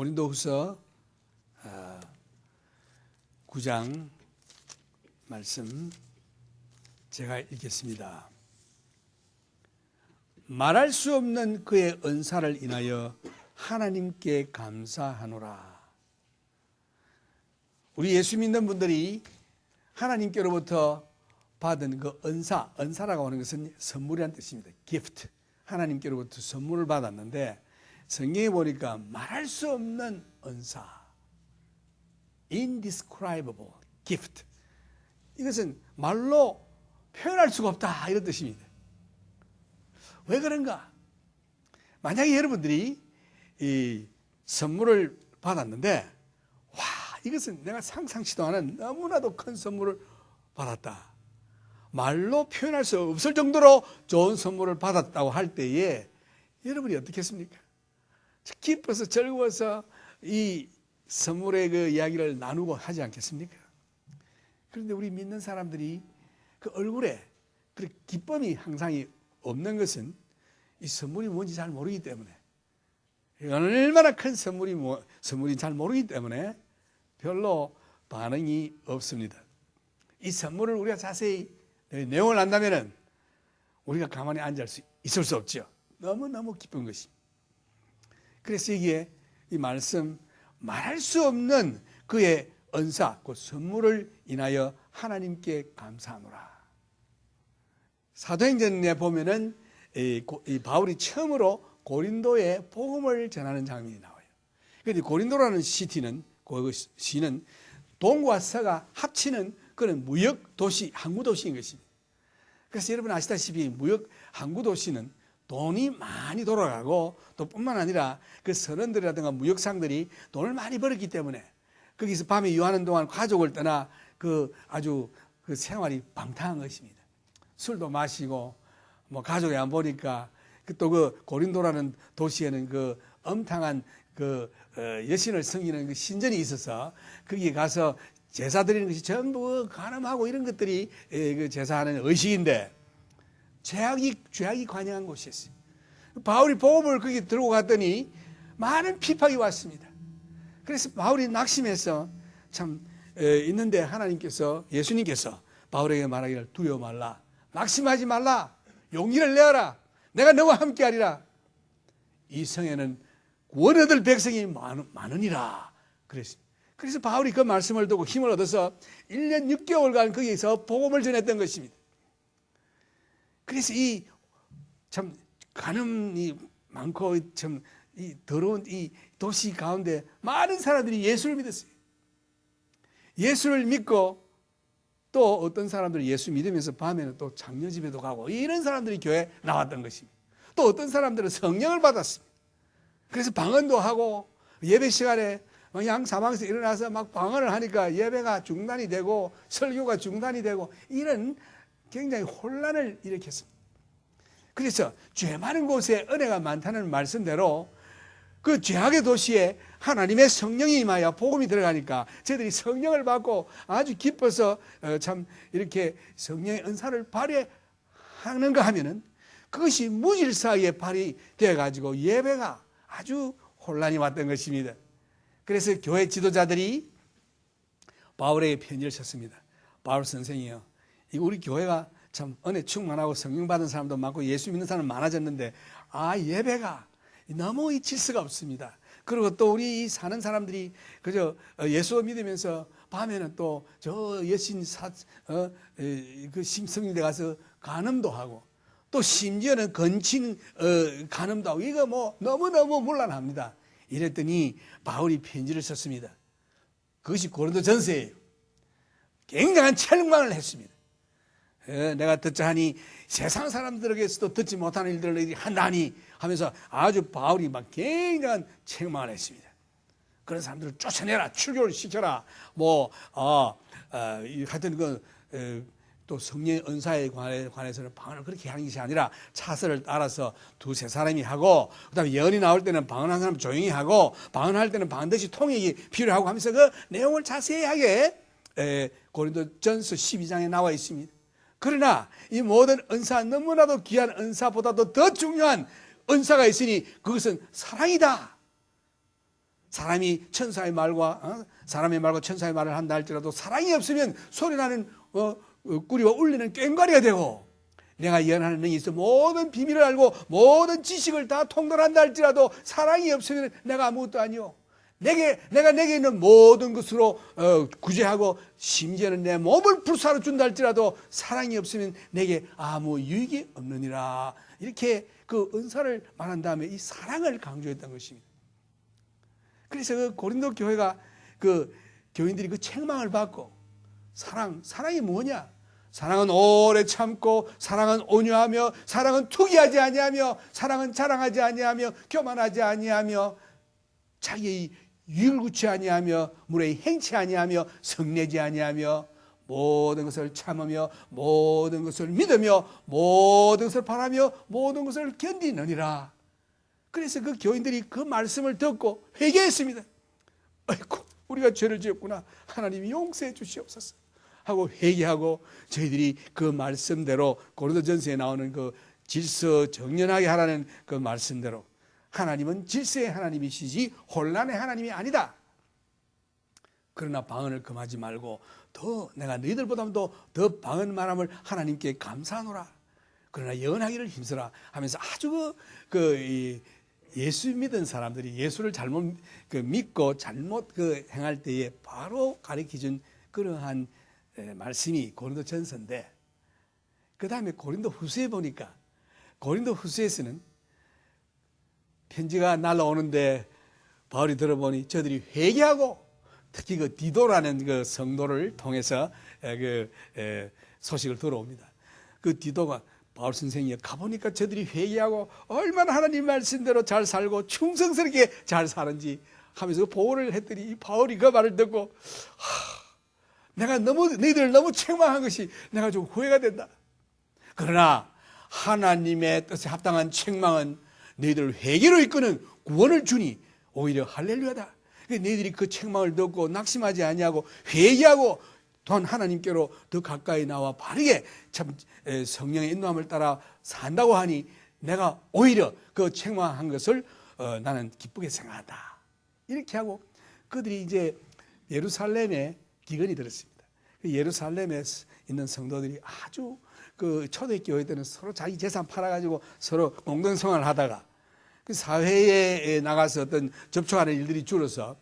고린도후서 9장 말씀 제가 읽겠습니다. 말할 수 없는 그의 은사를 인하여 하나님께 감사하노라. 우리 예수 믿는 분들이 하나님께로부터 받은 그 은사라고 하는 것은 선물이라는 뜻입니다. gift. 하나님께로부터 선물을 받았는데 성경에 보니까 말할 수 없는 은사, indescribable gift. 이것은 말로 표현할 수가 없다 이런 뜻입니다. 왜 그런가? 만약에 여러분들이 이 선물을 받았는데 와, 이것은 내가 상상치도 않은 너무나도 큰 선물을 받았다. 말로 표현할 수 없을 정도로 좋은 선물을 받았다고 할 때에 여러분이 어떻겠습니까? 기뻐서 즐거워서 이 선물의 그 이야기를 나누고 하지 않겠습니까? 그런데 우리 믿는 사람들이 그 얼굴에 그 기쁨이 항상 없는 것은 이 선물이 뭔지 잘 모르기 때문에, 얼마나 큰 선물이 잘 모르기 때문에 별로 반응이 없습니다. 이 선물을 우리가 자세히 내용을 안다면은 우리가 가만히 있을 수 없죠. 너무너무 기쁜 것이. 그래서 여기에 이 말씀, 말할 수 없는 그의 은사, 그 선물을 인하여 하나님께 감사하노라. 사도행전에 보면은 이 바울이 처음으로 고린도에 복음을 전하는 장면이 나와요. 그런데 고린도라는 시는 동과 서가 합치는 그런 무역 도시, 항구 도시인 것입니다. 그래서 여러분 아시다시피 무역 항구 도시는 돈이 많이 돌아가고 또 뿐만 아니라 그 선원들이라든가 무역상들이 돈을 많이 벌었기 때문에 거기서 밤에 유하는 동안 가족을 떠나 아주 생활이 방탕한 것입니다. 술도 마시고 뭐 가족이 안 보니까 또 그 고린도라는 도시에는 그 엄탕한 여신을 섬기는 그 신전이 있어서 거기에 가서 제사 드리는 것이 전부 간음하고 이런 것들이 그 제사하는 의식인데 죄악이 관영한 곳이었어요. 바울이 복음을 거기 들고 갔더니 많은 핍박이 왔습니다. 그래서 바울이 낙심해서 있는데 예수님께서 바울에게 말하기를 두려워 말라. 낙심하지 말라. 용기를 내어라. 내가 너와 함께 하리라. 이 성에는 구원 얻을 백성이 많으니라. 그래서 바울이 그 말씀을 듣고 힘을 얻어서 1년 6개월간 거기에서 복음을 전했던 것입니다. 그래서 간음이 많고 이 더러운 이 도시 가운데 많은 사람들이 예수를 믿었어요. 예수를 믿고 또 어떤 사람들이 예수 믿으면서 밤에는 또 장려집에도 가고 이런 사람들이 교회에 나왔던 것입니다. 또 어떤 사람들은 성령을 받았습니다. 그래서 방언도 하고 예배 시간에 양 사방에서 일어나서 막 방언을 하니까 예배가 중단이 되고 설교가 중단이 되고 이런 굉장히 혼란을 일으켰습니다. 그래서 죄 많은 곳에 은혜가 많다는 말씀대로 그 죄악의 도시에 하나님의 성령이 임하여 복음이 들어가니까 저희들이 성령을 받고 아주 기뻐서 이렇게 성령의 은사를 발휘하는가 하면은 그것이 무질서하게 발휘되어 가지고 예배가 아주 혼란이 왔던 것입니다. 그래서 교회 지도자들이 바울에게 편지를 썼습니다. 바울 선생이요, 우리 교회가 참 은혜 충만하고 성령 받은 사람도 많고 예수 믿는 사람 많아졌는데 예배가 너무 질서가 없습니다. 그리고 또 우리 사는 사람들이 그저 예수 믿으면서 밤에는 또 저 여신 그 심성인데 가서 간음도 하고 또 심지어는 건친 간음도 하고 이거 뭐 너무너무 문란합니다. 이랬더니 바울이 편지를 썼습니다. 그것이 고린도 전서예요. 굉장한 책망을 했습니다. 내가 듣자 하니 세상 사람들에게서도 듣지 못하는 일들을 한다니 하면서 아주 바울이 막 굉장한 책망을 했습니다. 그런 사람들을 쫓아내라, 출교를 시켜라, 하여튼 또 성령의 은사에 관해서는 방언을 그렇게 하는 것이 아니라 차서를 따라서 두세 사람이 하고, 그 다음에 예언이 나올 때는 방언하는 사람 조용히 하고, 방언할 때는 반드시 통역이 필요하고 하면서 그 내용을 자세하게 고린도전서 12장에 나와 있습니다. 그러나 이 모든 은사, 너무나도 귀한 은사보다도 더 중요한 은사가 있으니 그것은 사랑이다. 사람이 천사의 말과 사람의 말과 천사의 말을 한다 할지라도 사랑이 없으면 소리나는 꾸리와 울리는 꽹과리가 되고, 내가 예언하는 능이 있어 모든 비밀을 알고 모든 지식을 다 통달한다 할지라도 사랑이 없으면 내가 아무것도 아니요. 내가 내게 있는 모든 것으로 구제하고 심지어는 내 몸을 불사로 준다 할지라도 사랑이 없으면 내게 아무 유익이 없느니라. 이렇게 그 은사를 말한 다음에 이 사랑을 강조했던 것입니다. 그래서 그 고린도 교회가 그 교인들이 그 책망을 받고, 사랑이 뭐냐? 사랑은 오래 참고, 사랑은 온유하며, 사랑은 투기하지 아니하며, 사랑은 자랑하지 아니하며, 교만하지 아니하며, 자기의 유익을 구치 아니하며, 무례히 행치 아니하며, 성내지 아니하며, 모든 것을 참으며, 모든 것을 믿으며, 모든 것을 바라며, 모든 것을 견디느니라. 그래서 그 교인들이 그 말씀을 듣고 회개했습니다. 아이고, 우리가 죄를 지었구나. 하나님이 용서해 주시옵소서 하고 회개하고, 저희들이 그 말씀대로 고린도전서에 나오는 그 질서 정연하게 하라는 그 말씀대로, 하나님은 질서의 하나님이시지 혼란의 하나님이 아니다. 그러나 방언을 금하지 말고 내가 너희들보다도 더 방언 말함을 하나님께 감사하노라. 그러나 예언하기를 힘쓰라 하면서 아주 예수 믿은 사람들이 예수를 잘못 믿고 잘못 행할 때에 바로 가르쳐준 그러한 말씀이 고린도전서인데, 그 다음에 고린도후서에 보니까, 고린도후서에서는 편지가 날라오는데 바울이 들어보니 저들이 회개하고, 특히 그 디도라는 그 성도를 통해서 소식을 들어옵니다. 그 디도가 바울 선생이 가보니까 저들이 회개하고 얼마나 하나님 말씀대로 잘 살고 충성스럽게 잘 사는지 하면서 보호를 했더니, 이 바울이 그 말을 듣고, 내가 너희들을 너무 책망한 것이 내가 좀 후회가 된다. 그러나 하나님의 뜻에 합당한 책망은 너희들을 회개로 이끄는 구원을 주니 오히려 할렐루야다. 너희들이 그 책망을 듣고 낙심하지 아니하고 회개하고 또한 하나님께로 더 가까이 나와 바르게 참 성령의 인도함을 따라 산다고 하니 내가 오히려 그 책망한 것을 나는 기쁘게 생각한다. 이렇게 하고 그들이 이제 예루살렘에 기근이 들었습니다. 예루살렘에 있는 성도들이 아주 그 초대교회 때는 서로 자기 재산 팔아가지고 서로 공동생활을 하다가 그 사회에 나가서 어떤 접촉하는 일들이 줄어서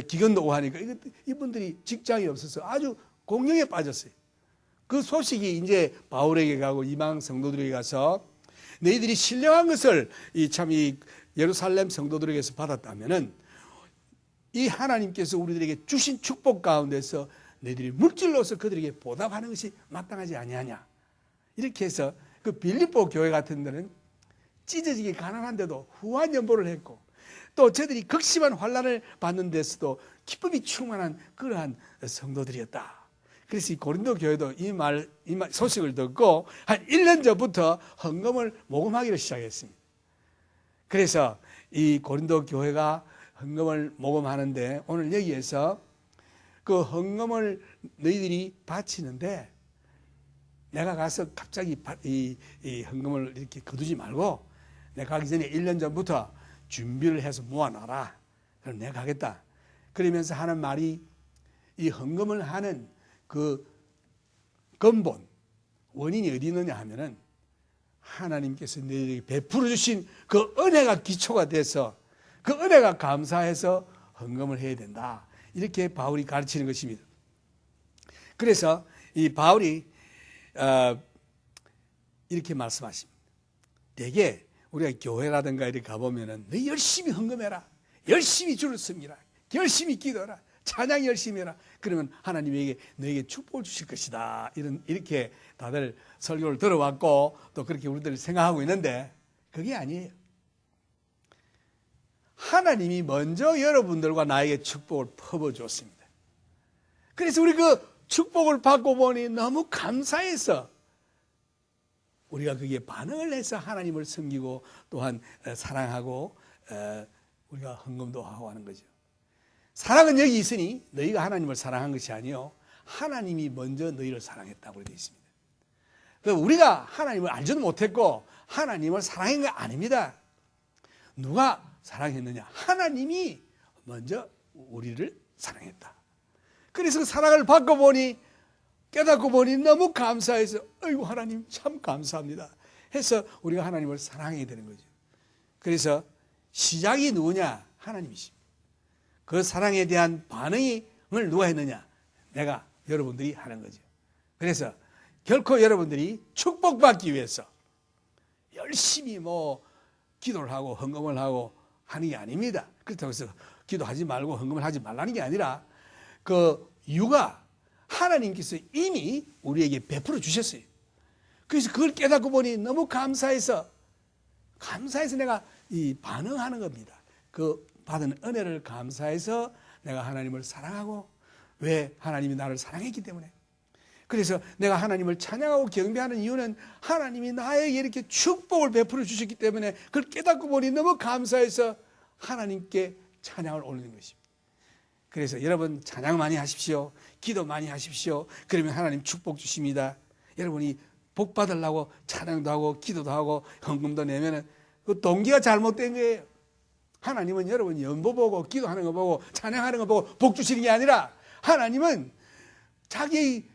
기근도 오고 하니까 이분들이 직장이 없어서 아주 공경에 빠졌어요. 그 소식이 이제 바울에게 가고 이방 성도들에게 가서 너희들이 신령한 것을 이 예루살렘 성도들에게서 받았다면은 이 하나님께서 우리들에게 주신 축복 가운데서 너희들이 물질로서 그들에게 보답하는 것이 마땅하지 아니하냐. 이렇게 해서 그 빌립보 교회 같은 데는 찢어지게 가난한데도 후한 연보를 했고, 또 저들이 극심한 환난을 받는 데서도 기쁨이 충만한 그러한 성도들이었다. 그래서 이 고린도 교회도 이 소식을 듣고 한 1년 전부터 헌금을 모금하기를 시작했습니다. 그래서 이 고린도 교회가 헌금을 모금하는데, 오늘 여기에서 그 헌금을 너희들이 바치는데 내가 가서 갑자기 이 헌금을 이렇게 거두지 말고 내가 가기 전에 1년 전부터 준비를 해서 모아놔라. 그럼 내가 가겠다. 그러면서 하는 말이, 이 헌금을 하는 그 근본, 원인이 어디 있느냐 하면은 하나님께서 너희에게 베풀어 주신 그 은혜가 기초가 돼서 그 은혜가 감사해서 헌금을 해야 된다. 이렇게 바울이 가르치는 것입니다. 그래서 이 바울이 이렇게 말씀하십니다. 대개 우리가 교회라든가 이렇게 가보면은 너 열심히 헌금해라, 열심히 주를 섬기라, 열심히 기도하라, 찬양 열심히 해라. 그러면 하나님에게 너에게 축복을 주실 것이다. 이렇게 다들 설교를 들어왔고 또 그렇게 우리들 생각하고 있는데 그게 아니에요. 하나님이 먼저 여러분들과 나에게 축복을 퍼부어줬습니다. 그래서 우리 그 축복을 받고 보니 너무 감사해서 우리가 거기에 반응을 해서 하나님을 섬기고 또한 사랑하고 우리가 헌금도 하고 하는 거죠. 사랑은 여기 있으니 너희가 하나님을 사랑한 것이 아니요 하나님이 먼저 너희를 사랑했다고 되어 있습니다. 우리가 하나님을 알지도 못했고 하나님을 사랑한 게 아닙니다. 누가 사랑했느냐? 하나님이 먼저 우리를 사랑했다. 그래서 그 사랑을 받고 보니, 깨닫고 보니 너무 감사해서 아이고 하나님 참 감사합니다 해서 우리가 하나님을 사랑하게 되는 거죠. 그래서 시작이 누구냐? 하나님이십니다. 그 사랑에 대한 반응을 누가 했느냐? 내가, 여러분들이 하는 거죠. 그래서 결코 여러분들이 축복받기 위해서 열심히 기도를 하고 헌금을 하고 하는 게 아닙니다. 그렇다고 해서 기도하지 말고 헌금을 하지 말라는 게 아니라 그 유가 하나님께서 이미 우리에게 베풀어 주셨어요. 그래서 그걸 깨닫고 보니 너무 감사해서 내가 이 반응하는 겁니다. 그 받은 은혜를 감사해서 내가 하나님을 사랑하고, 왜? 하나님이 나를 사랑했기 때문에. 그래서 내가 하나님을 찬양하고 경배하는 이유는 하나님이 나에게 이렇게 축복을 베풀어 주셨기 때문에 그걸 깨닫고 보니 너무 감사해서 하나님께 찬양을 올리는 것입니다. 그래서 여러분 찬양 많이 하십시오. 기도 많이 하십시오. 그러면 하나님 축복 주십니다. 여러분이 복 받으려고 찬양도 하고 기도도 하고 헌금도 내면은 그 동기가 잘못된 거예요. 하나님은 여러분 연보 보고 기도하는 거 보고 찬양하는 거 보고 복 주시는 게 아니라, 하나님은 자기의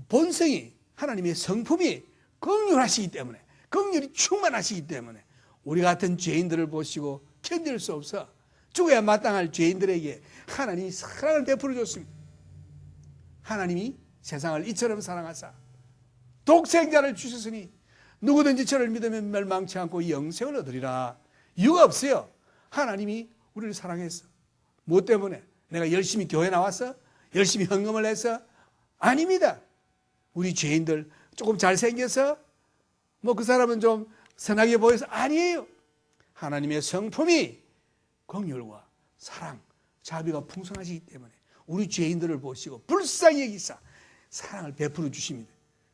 본성이 하나님의 성품이 긍휼하시기 때문에, 긍휼이 충만하시기 때문에 우리 같은 죄인들을 보시고 견딜 수 없어 죽어야 마땅할 죄인들에게 하나님이 사랑을 베풀어 줬습니다. 하나님이 세상을 이처럼 사랑하사 독생자를 주셨으니 누구든지 저를 믿으면 멸망치 않고 영생을 얻으리라. 이유가 없어요. 하나님이 우리를 사랑했어. 무엇 때문에? 내가 열심히 교회 나와서? 열심히 헌금을 해서? 아닙니다. 우리 죄인들 조금 잘생겨서? 그 사람은 좀 선하게 보여서? 아니에요. 하나님의 성품이 긍휼과 사랑, 자비가 풍성하시기 때문에 우리 죄인들을 보시고 불쌍히 여기사 사랑을 베풀어 주십니다.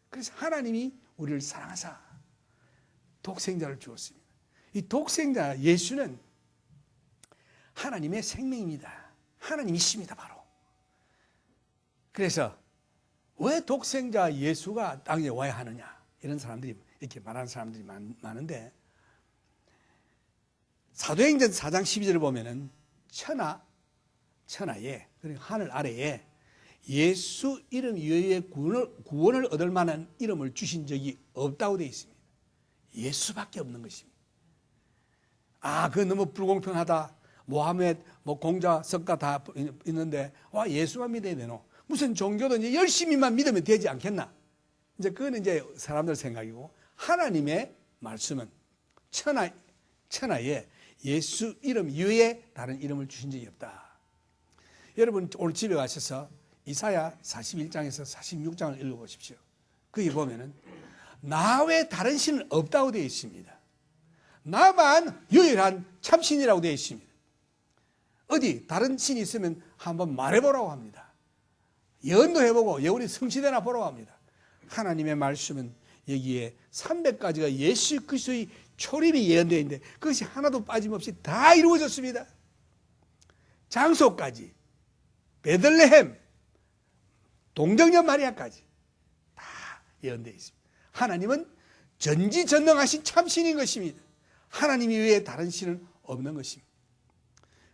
그래서 하나님이 우리를 사랑하사 독생자를 주었습니다. 이 독생자 예수는 하나님의 생명입니다. 하나님이십니다, 바로. 그래서 왜 독생자 예수가 땅에 와야 하느냐, 이런 사람들이, 이렇게 말하는 사람들이 많은데, 사도행전 4장 12절을 보면은 천하에, 그러니까 하늘 아래에 예수 이름 이외에 구원을 얻을 만한 이름을 주신 적이 없다고 되어 있습니다. 예수밖에 없는 것입니다. 그건 너무 불공평하다. 모하메드, 공자, 석가 다 있는데 예수만 믿어야 되노? 무슨 종교도 이제 열심히만 믿으면 되지 않겠나? 이제 그건 이제 사람들 생각이고, 하나님의 말씀은 천하에 예수 이름 이외에 다른 이름을 주신 적이 없다. 여러분 오늘 집에 가셔서 이사야 41장에서 46장을 읽어보십시오. 거기 보면은 나 외에 다른 신은 없다고 되어 있습니다. 나만 유일한 참신이라고 되어 있습니다. 어디 다른 신이 있으면 한번 말해보라고 합니다. 예언도 해보고 예언이 성취되나 보라고 합니다. 하나님의 말씀은 여기에 300가지가 예수 그리스도의 초림이 예언되어 있는데 그것이 하나도 빠짐없이 다 이루어졌습니다. 장소까지, 베들레헴, 동정녀 마리아까지 다 예언되어 있습니다. 하나님은 전지전능하신 참신인 것입니다. 하나님 이외에 다른 신은 없는 것입니다.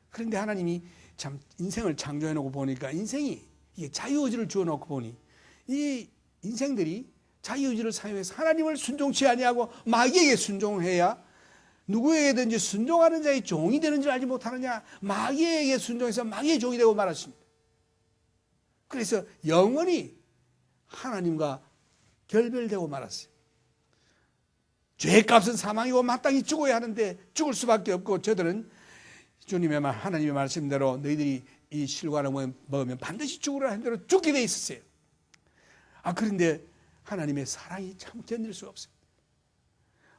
그런데 하나님이 참 인생을 창조해 놓고 보니까, 인생이 이게 자유의지를 주어 놓고 보니 이 인생들이 자유의지를 사용해서 하나님을 순종치 아니하고 마귀에게 순종해야 누구에게든지 순종하는 자의 종이 되는 줄 알지 못하느냐. 마귀에게 순종해서 마귀의 종이 되고 말았습니다. 그래서 영원히 하나님과 결별되고 말았어요. 죄의 값은 사망이고 마땅히 죽어야 하는데 죽을 수밖에 없고, 저들은 주님의 말, 하나님의 말씀대로 너희들이 이 실과를 먹으면 반드시 죽으라 한 대로 죽게 돼 있었어요. 그런데 하나님의 사랑이 참 견딜 수가 없어요.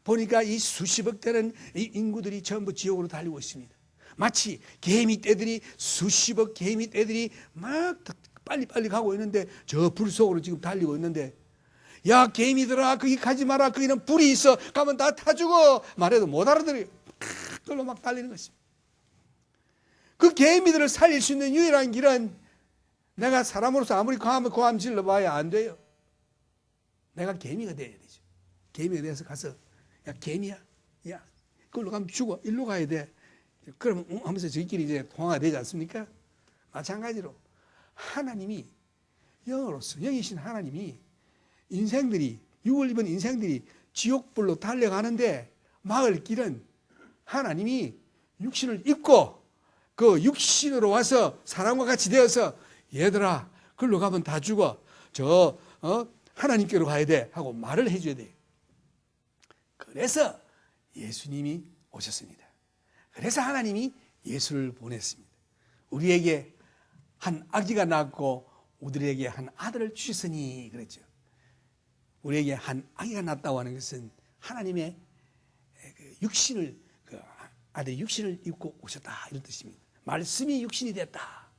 보니까 이 수십억 되는 이 인구들이 전부 지옥으로 달리고 있습니다. 마치 개미 떼들이, 수십억 개미 떼들이 막 빨리빨리 가고 있는데 저 불 속으로 지금 달리고 있는데, 야 개미들아 거기 가지 마라, 거기는 불이 있어, 가면 다 타 죽어 말해도 못 알아들어요. 그걸로 막 달리는 것입니다. 그 개미들을 살릴 수 있는 유일한 길은, 내가 사람으로서 아무리 고함 질러봐야 안 돼요. 내가 개미가 돼야 되죠. 개미가 돼서 가서, 야 개미야, 야 그걸로 가면 죽어, 일로 가야 돼, 그럼 하면서 저희끼리 이제 통화가 되지 않습니까? 마찬가지로 하나님이 영으로서 영이신 하나님이 인생들이 육을 입은 인생들이 지옥불로 달려가는데 막을 길은 하나님이 육신을 입고 그 육신으로 와서 사람과 같이 되어서 얘들아 글로 가면 다 죽어 하나님께로 가야 돼 하고 말을 해줘야 돼요. 그래서 예수님이 오셨습니다. 그래서 하나님이 예수를 보냈습니다. 우리에게 한 아기가 낳고 우리에게 한 아들을 주셨으니 그랬죠. 우리에게 한 아기가 낳았다고 하는 것은 하나님의 육신을 아들의 육신을 입고 오셨다 이런 뜻입니다. 말씀이 육신이 됐다.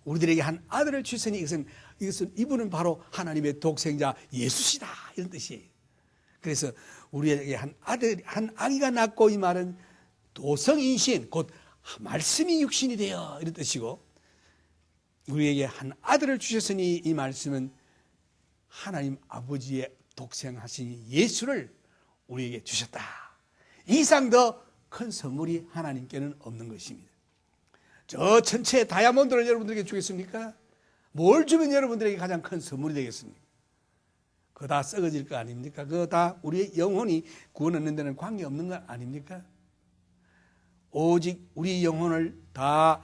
우리들에게 한 아들을 주셨으니 이것은 이분은 바로 하나님의 독생자 예수시다 이런 뜻이에요. 그래서 우리에게 한 아기가 낳고 이 말은 도성인신 곧 말씀이 육신이 되어 이런 뜻이고 우리에게 한 아들을 주셨으니 이 말씀은 하나님 아버지의 독생하신 예수를 우리에게 주셨다. 이상 더 큰 선물이 하나님께는 없는 것입니다. 저 천체 다이아몬드를 여러분들에게 주겠습니까? 뭘 주면 여러분들에게 가장 큰 선물이 되겠습니까? 그거 다 썩어질 거 아닙니까? 그거 다 우리의 영혼이 구원 얻는 데는 관계없는 거 아닙니까? 오직 우리 영혼을 다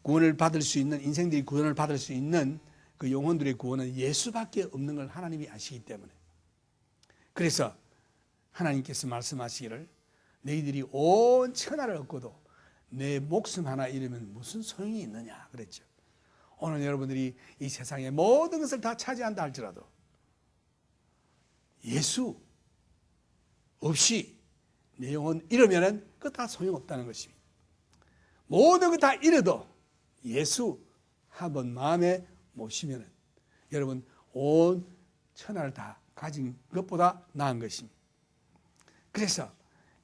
구원을 받을 수 있는 인생들이 구원을 받을 수 있는 그 영혼들의 구원은 예수밖에 없는 걸 하나님이 아시기 때문에 그래서 하나님께서 말씀하시기를 너희들이 온 천하를 얻고도 내 목숨 하나 잃으면 무슨 소용이 있느냐 그랬죠. 오늘 여러분들이 이 세상의 모든 것을 다 차지한다 할지라도 예수 없이 내 영혼 잃으면 그거 다 소용없다는 것입니다. 모든 것 다 잃어도 예수 한번 마음에 모시면 여러분 온 천하를 다 가진 것보다 나은 것입니다. 그래서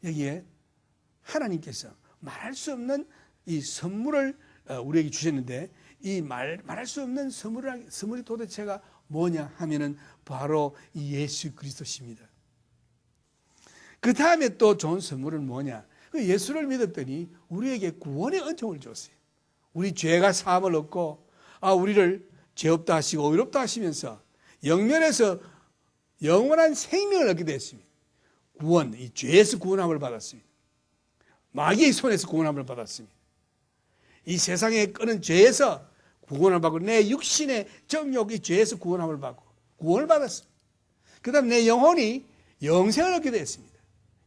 여기에 하나님께서 말할 수 없는 이 선물을 우리에게 주셨는데 이 말할 수 없는 선물이 도대체가 뭐냐 하면은 바로 이 예수 그리스도십니다. 그 다음에 또 좋은 선물은 뭐냐? 예수를 믿었더니 우리에게 구원의 은총을 줬어요. 우리 죄가 사함을 얻고 우리를 죄 없다 하시고 의롭다 하시면서 영면에서 영원한 생명을 얻게 됐습니다. 구원, 이 죄에서 구원함을 받았습니다. 마귀의 손에서 구원함을 받았습니다. 이 세상에 끄는 죄에서 구원을 받고 내 육신의 정욕이 죄에서 구원함을 받고 구원을 받았습니다. 그 다음 내 영혼이 영생을 얻게 됐습니다.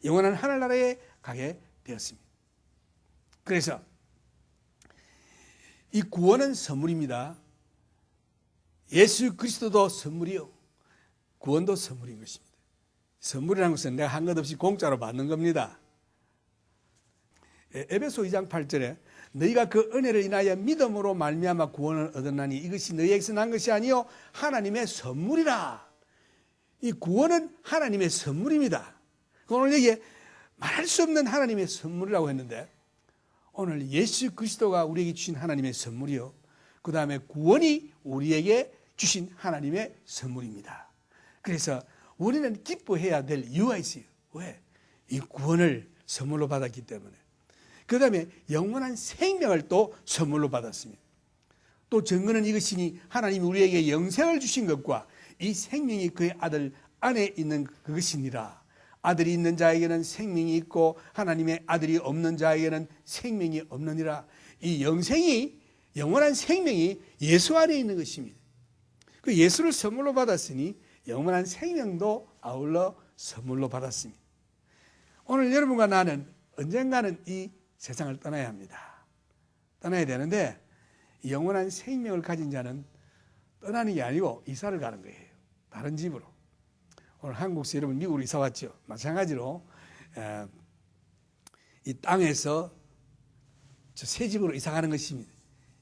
영원한 하늘나라에 가게 되었습니다. 그래서 이 구원은 선물입니다. 예수 그리스도도 선물이요 구원도 선물인 것입니다. 선물이라는 것은 내가 한 것 없이 공짜로 받는 겁니다. 에베소 2장 8절에 너희가 그 은혜를 인하여 믿음으로 말미암아 구원을 얻었나니 이것이 너희에게서 난 것이 아니요 하나님의 선물이라. 이 구원은 하나님의 선물입니다. 오늘 여기에 말할 수 없는 하나님의 선물이라고 했는데 오늘 예수 그리스도가 우리에게 주신 하나님의 선물이요 그 다음에 구원이 우리에게 주신 하나님의 선물입니다. 그래서 우리는 기뻐해야 될 이유가 있어요. 왜? 이 구원을 선물로 받았기 때문에. 그 다음에 영원한 생명을 또 선물로 받았습니다. 또 증거는 이것이니 하나님이 우리에게 영생을 주신 것과 이 생명이 그의 아들 안에 있는 그것이니라. 아들이 있는 자에게는 생명이 있고 하나님의 아들이 없는 자에게는 생명이 없느니라. 이 영원한 생명이 예수 안에 있는 것입니다. 그 예수를 선물로 받았으니 영원한 생명도 아울러 선물로 받았습니다. 오늘 여러분과 나는 언젠가는 이 세상을 떠나야 합니다. 떠나야 되는데 영원한 생명을 가진 자는 떠나는 게 아니고 이사를 가는 거예요. 다른 집으로. 오늘 한국에서 여러분 미국으로 이사 왔죠. 마찬가지로 이 땅에서 저 새 집으로 이사 가는 것입니다.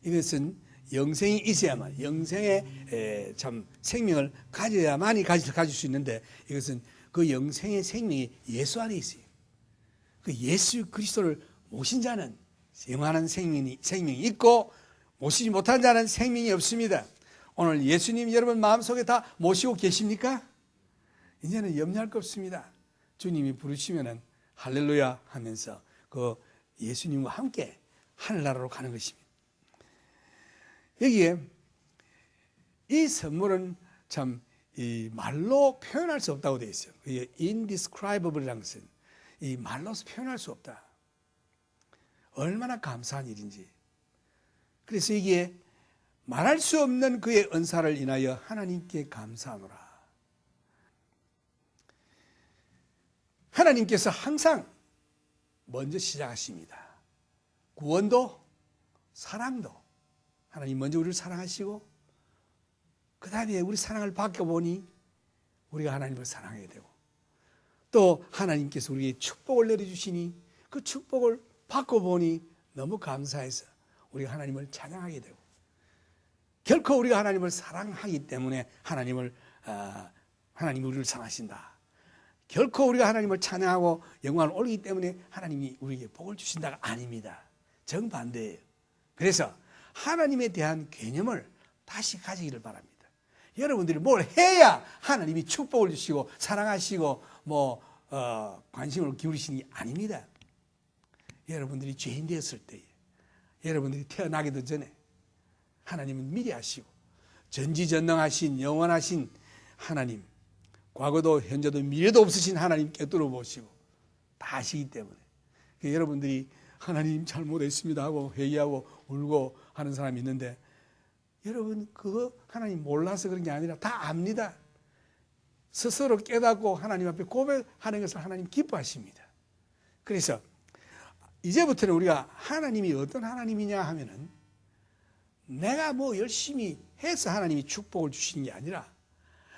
이것은 영생이 있어야만 영생의 참 생명을 가져야만이 가질 수 있는데 이것은 그 영생의 생명이 예수 안에 있어요. 그 예수 그리스도를 모신 자는 영원한 생명이 있고 모시지 못한 자는 생명이 없습니다. 오늘 예수님 여러분 마음속에 다 모시고 계십니까? 이제는 염려할 거 없습니다. 주님이 부르시면은 할렐루야 하면서 그 예수님과 함께 하늘나라로 가는 것입니다. 여기에 이 선물은 참 이 말로 표현할 수 없다고 되어 있어요. indescribable이라는 것은 이 말로서 표현할 수 없다. 얼마나 감사한 일인지. 그래서 이게 말할 수 없는 그의 은사를 인하여 하나님께 감사하노라. 하나님께서 항상 먼저 시작하십니다. 구원도 사랑도 하나님 먼저 우리를 사랑하시고 그 다음에 우리 사랑을 받겨보니 우리가 하나님을 사랑하게 되고 또 하나님께서 우리에게 축복을 내려주시니 그 축복을 받고 보니 너무 감사해서 우리가 하나님을 찬양하게 되고 결코 우리가 하나님을 사랑하기 때문에 하나님이 우리를 사랑하신다. 결코 우리가 하나님을 찬양하고 영광을 올리기 때문에 하나님이 우리에게 복을 주신다가 아닙니다. 정반대예요. 그래서 하나님에 대한 개념을 다시 가지기를 바랍니다. 여러분들이 뭘 해야 하나님이 축복을 주시고 사랑하시고 관심을 기울이시는 게 아닙니다. 여러분들이 죄인 되었을 때에 여러분들이 태어나기도 전에 하나님은 미리 아시고 전지전능하신 영원하신 하나님, 과거도 현재도 미래도 없으신 하나님 꿰뚫어 보시고 다 아시기 때문에 여러분들이 하나님 잘못했습니다 하고 회개하고 울고 하는 사람이 있는데 여러분 그거 하나님 몰라서 그런 게 아니라 다 압니다. 스스로 깨닫고 하나님 앞에 고백하는 것을 하나님 기뻐하십니다. 그래서 이제부터는 우리가 하나님이 어떤 하나님이냐 하면은 내가 열심히 해서 하나님이 축복을 주시는 게 아니라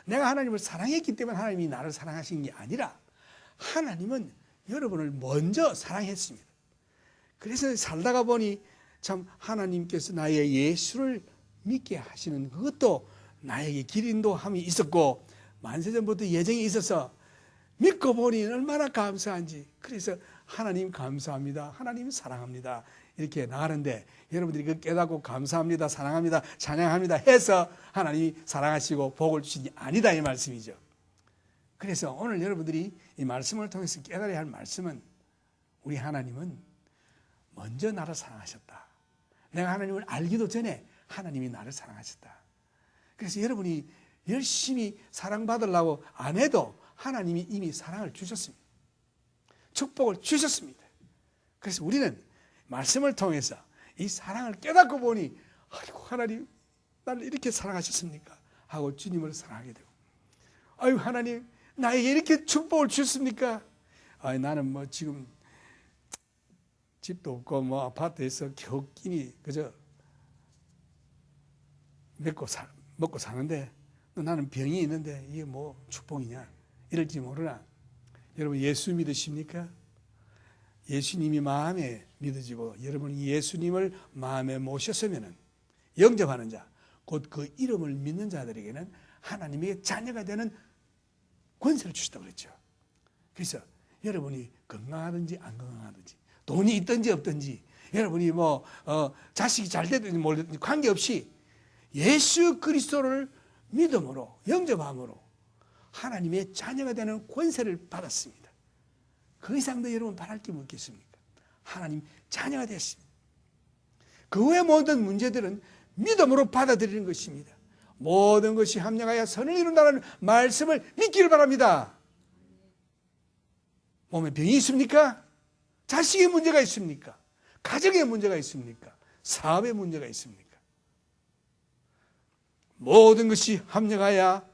내가 하나님을 사랑했기 때문에 하나님이 나를 사랑하신 게 아니라 하나님은 여러분을 먼저 사랑했습니다. 그래서 살다가 보니 참 하나님께서 나의 예수를 믿게 하시는 그것도 나에게 길 인도함이 있었고 만세전부터 예정이 있어서 믿고 보니 얼마나 감사한지. 그래서 하나님 감사합니다. 하나님 사랑합니다. 이렇게 나가는데 여러분들이 그 깨닫고 감사합니다. 사랑합니다. 찬양합니다 해서 하나님이 사랑하시고 복을 주시니 아니다 이 말씀이죠. 그래서 오늘 여러분들이 이 말씀을 통해서 깨달아야 할 말씀은 우리 하나님은 먼저 나를 사랑하셨다. 내가 하나님을 알기도 전에 하나님이 나를 사랑하셨다. 그래서 여러분이 열심히 사랑받으려고 안 해도 하나님이 이미 사랑을 주셨습니다. 축복을 주셨습니다. 그래서 우리는 말씀을 통해서 이 사랑을 깨닫고 보니 아이고 하나님 나를 이렇게 사랑하셨습니까? 하고 주님을 사랑하게 되고 아이고 하나님 나에게 이렇게 축복을 주셨습니까? 나는 지금 집도 없고 아파트에서 겨우 끼니 그저 먹고 사는데 나는 병이 있는데 이게 축복이냐 이럴지 모르나. 여러분 예수 믿으십니까? 예수님이 마음에 믿어지고 여러분이 예수님을 마음에 모셨으면 영접하는 자, 곧 그 이름을 믿는 자들에게는 하나님의 자녀가 되는 권세를 주시다고 그랬죠. 그래서 여러분이 건강하든지 안 건강하든지 돈이 있든지 없든지 여러분이 자식이 잘 되든지 모르든지 관계없이 예수 그리스도를 믿음으로 영접함으로 하나님의 자녀가 되는 권세를 받았습니다. 그 이상도 여러분 바랄 게 뭐겠습니까? 하나님 자녀가 되었습니다. 그 외의 모든 문제들은 믿음으로 받아들이는 것입니다. 모든 것이 합력하여 선을 이룬다는 말씀을 믿기를 바랍니다. 몸에 병이 있습니까? 자식의 문제가 있습니까? 가정의 문제가 있습니까? 사업의 문제가 있습니까? 모든 것이 합력하여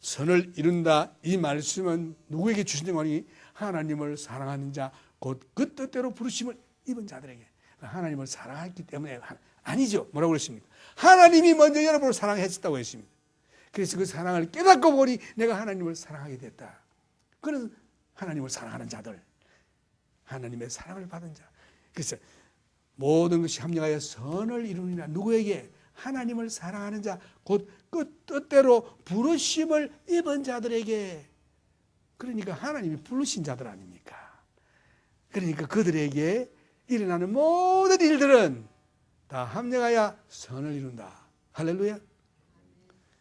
선을 이룬다. 이 말씀은 누구에게 주신 거니? 하나님을 사랑하는 자, 곧 그 뜻대로 부르심을 입은 자들에게. 하나님을 사랑했기 때문에 아니죠. 뭐라고 그랬습니까? 하나님이 먼저 여러분을 사랑했다고 했습니다. 그래서 그 사랑을 깨닫고 보니 내가 하나님을 사랑하게 됐다. 그런 하나님을 사랑하는 자들, 하나님의 사랑을 받은 자. 그래서 모든 것이 합력하여 선을 이루느니라. 누구에게? 하나님을 사랑하는 자, 곧 그 뜻대로 부르심을 입은 자들에게. 그러니까 하나님이 부르신 자들 아닙니까? 그러니까 그들에게 일어나는 모든 일들은 다 합력하여 선을 이룬다. 할렐루야.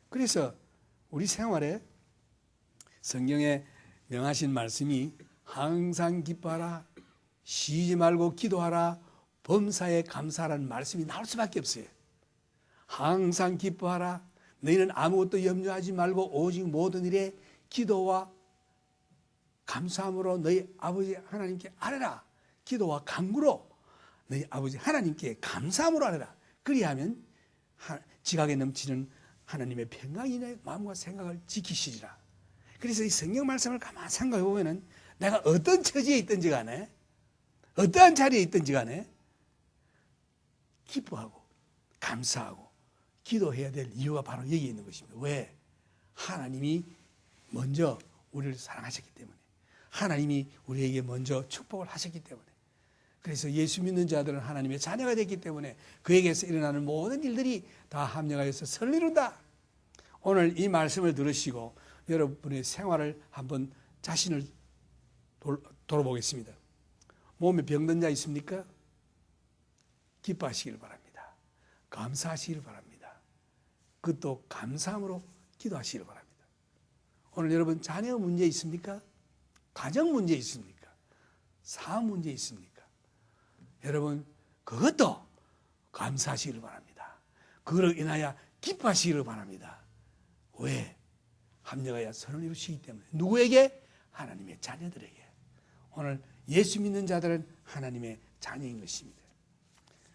그래서 우리 생활에 성경에 명하신 말씀이 항상 기뻐하라, 쉬지 말고 기도하라. 범사에 감사하라는 말씀이 나올 수밖에 없어요. 항상 기뻐하라. 너희는 아무것도 염려하지 말고 오직 모든 일에 기도와 감사함으로 너희 아버지 하나님께 아뢰라. 기도와 간구로 너희 아버지 하나님께 감사함으로 아뢰라. 그리하면 지각에 넘치는 하나님의 평강이 내 마음과 생각을 지키시리라. 그래서 이 성경 말씀을 가만히 생각해 보면은 내가 어떤 처지에 있든지 간에 어떠한 자리에 있든지 간에 기뻐하고 감사하고 기도해야 될 이유가 바로 여기에 있는 것입니다. 왜? 하나님이 먼저 우리를 사랑하셨기 때문에, 하나님이 우리에게 먼저 축복을 하셨기 때문에, 그래서 예수 믿는 자들은 하나님의 자녀가 됐기 때문에 그에게서 일어나는 모든 일들이 다 합력하여서 선을 이룬다. 오늘 이 말씀을 들으시고 여러분의 생활을 한번 자신을 돌아보겠습니다. 몸에 병든 자 있습니까? 기뻐하시길 바랍니다. 감사하시길 바랍니다. 그것도 감사함으로 기도하시길 바랍니다. 오늘 여러분 자녀 문제 있습니까? 가정 문제 있습니까? 사업 문제 있습니까? 여러분 그것도 감사하시길 바랍니다. 그걸로 인하여 기뻐하시기를 바랍니다. 왜? 합력하여 선을 이루시기 때문에. 누구에게? 하나님의 자녀들에게. 오늘 예수 믿는 자들은 하나님의 자녀인 것입니다.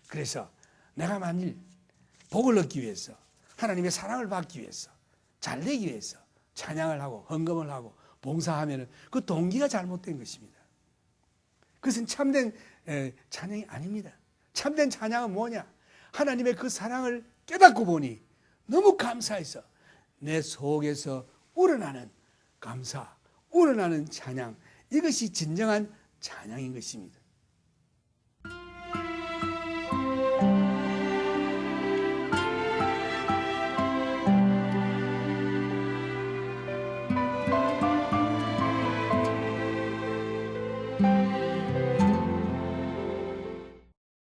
그래서 내가 만일 복을 얻기 위해서, 하나님의 사랑을 받기 위해서, 잘 되기 위해서 찬양을 하고 헌금을 하고 봉사하면 그 동기가 잘못된 것입니다. 그것은 참된 찬양이 아닙니다. 참된 찬양은 뭐냐? 하나님의 그 사랑을 깨닫고 보니 너무 감사해서 내 속에서 우러나는 감사, 우러나는 찬양, 이것이 진정한 찬양인 것입니다.